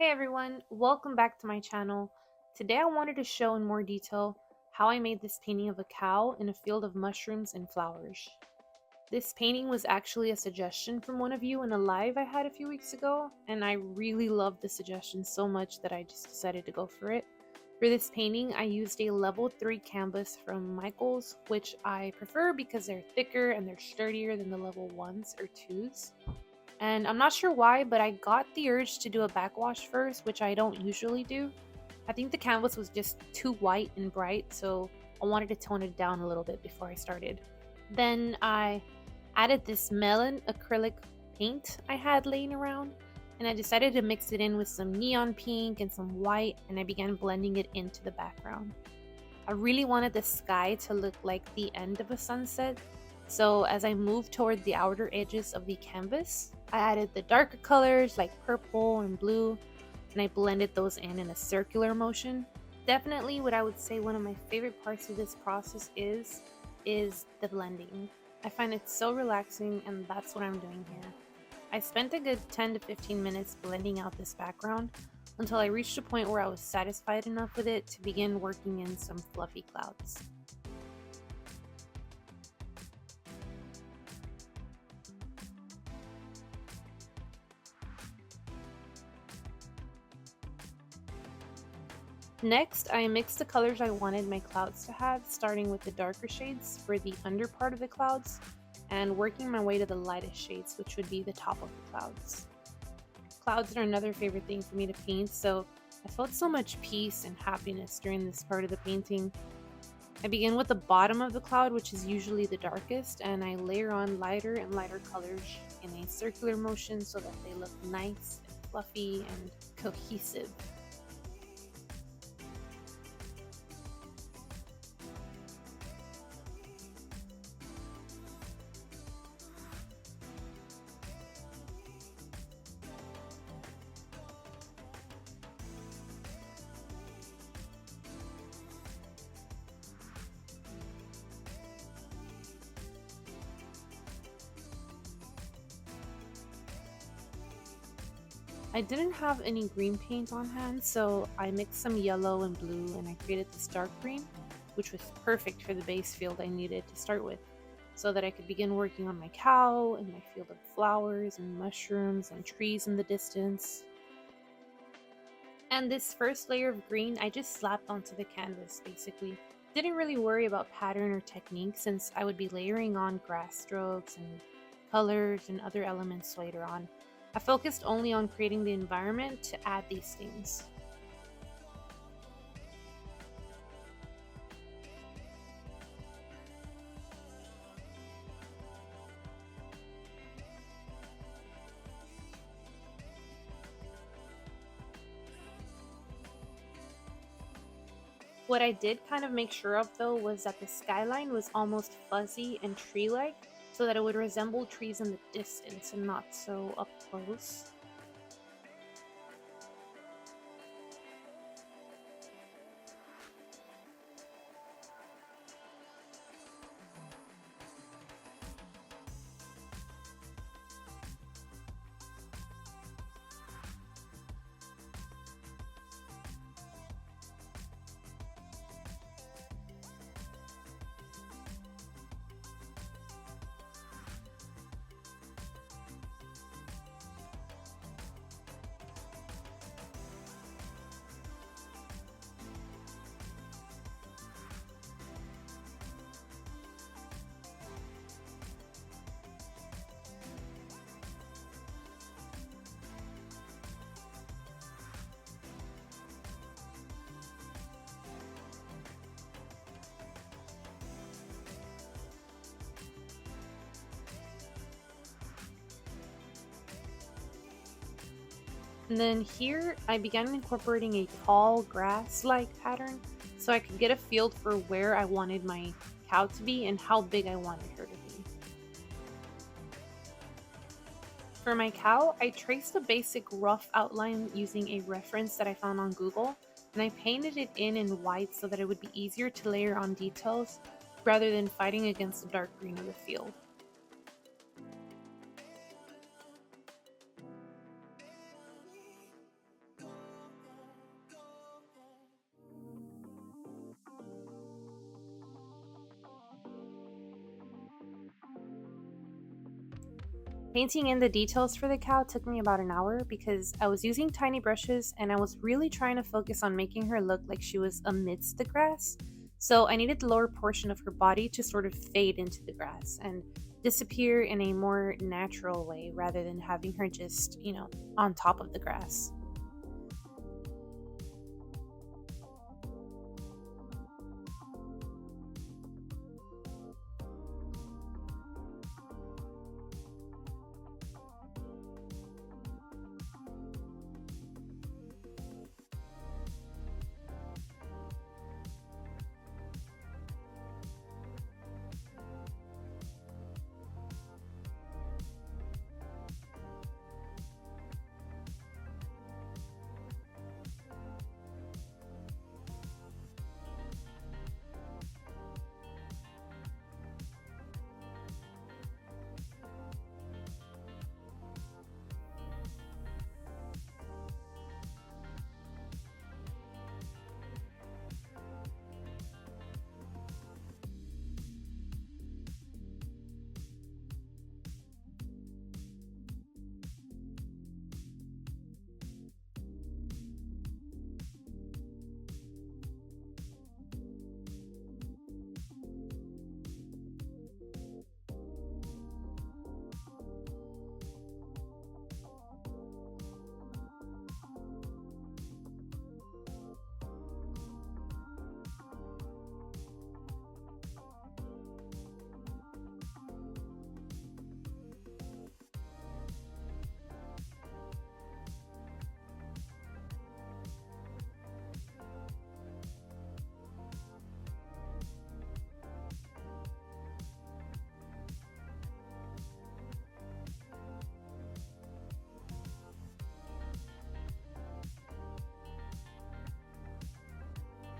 Hey everyone, welcome back to my channel. Today I wanted to show in more detail how I made this painting of a cow in a field of mushrooms and flowers. This painting was actually a suggestion from one of you in a live I had a few weeks ago, and I really loved the suggestion so much that I just decided to go for it. For this painting, I used a level 3 canvas from Michaels, which I prefer because they're thicker and they're sturdier than the level 1s or 2s. And I'm not sure why, but I got the urge to do a backwash first, which I don't usually do. I think the canvas was just too white and bright, so I wanted to tone it down a little bit before I started. Then I added this melon acrylic paint I had laying around, and I decided to mix it in with some neon pink and some white, and I began blending it into the background. I really wanted the sky to look like the end of a sunset, so as I moved toward the outer edges of the canvas, I added the darker colors like purple and blue, and I blended those in a circular motion. Definitely what I would say one of my favorite parts of this process is the blending. I find it so relaxing, and that's what I'm doing here. I spent a good 10 to 15 minutes blending out this background until I reached a point where I was satisfied enough with it to begin working in some fluffy clouds. Next, I mixed the colors I wanted my clouds to have, starting with the darker shades for the under part of the clouds, and working my way to the lightest shades, which would be the top of the clouds. Clouds are another favorite thing for me to paint, so I felt so much peace and happiness during this part of the painting. I begin with the bottom of the cloud, which is usually the darkest, and I layer on lighter and lighter colors in a circular motion so that they look nice and fluffy and cohesive. I didn't have any green paint on hand, so I mixed some yellow and blue and I created this dark green, which was perfect for the base field I needed to start with, so that I could begin working on my cow and my field of flowers and mushrooms and trees in the distance. And this first layer of green I just slapped onto the canvas basically. Didn't really worry about pattern or technique since I would be layering on grass strokes and colors and other elements later on. I focused only on creating the environment to add these things. What I did kind of make sure of though was that the skyline was almost fuzzy and tree-like, so that it would resemble trees in the distance and not so up close. And then here, I began incorporating a tall grass-like pattern so I could get a feel for where I wanted my cow to be and how big I wanted her to be. For my cow, I traced a basic rough outline using a reference that I found on Google, and I painted it in white so that it would be easier to layer on details rather than fighting against the dark green of the field. Painting in the details for the cow took me about an hour because I was using tiny brushes and I was really trying to focus on making her look like she was amidst the grass. So I needed the lower portion of her body to sort of fade into the grass and disappear in a more natural way rather than having her just, on top of the grass.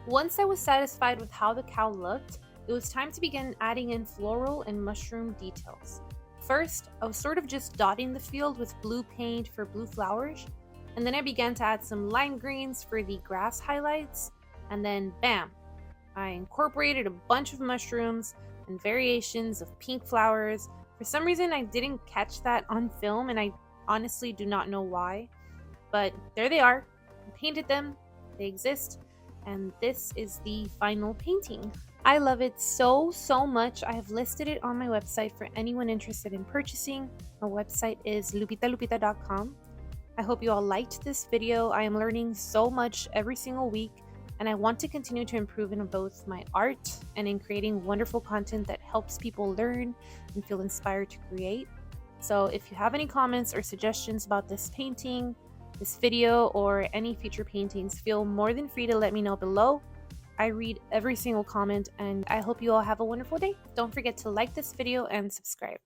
Once I was satisfied with how the cow looked, it was time to begin adding in floral and mushroom details. First, I was sort of just dotting the field with blue paint for blue flowers, and then I began to add some lime greens for the grass highlights, and then bam! I incorporated a bunch of mushrooms and variations of pink flowers. For some reason, I didn't catch that on film, and I honestly do not know why, but there they are. I painted them, they exist, and this is the final painting. I love it so much. I have listed it on my website for anyone interested in purchasing. My website is lupitalupita.com. I hope you all liked this video. I am learning so much every single week, and I want to continue to improve in both my art and in creating wonderful content that helps people learn and feel inspired to create. So if you have any comments or suggestions about this painting, this video, or any future paintings, feel more than free to let me know below. I read every single comment, and I hope you all have a wonderful day. Don't forget to like this video and subscribe.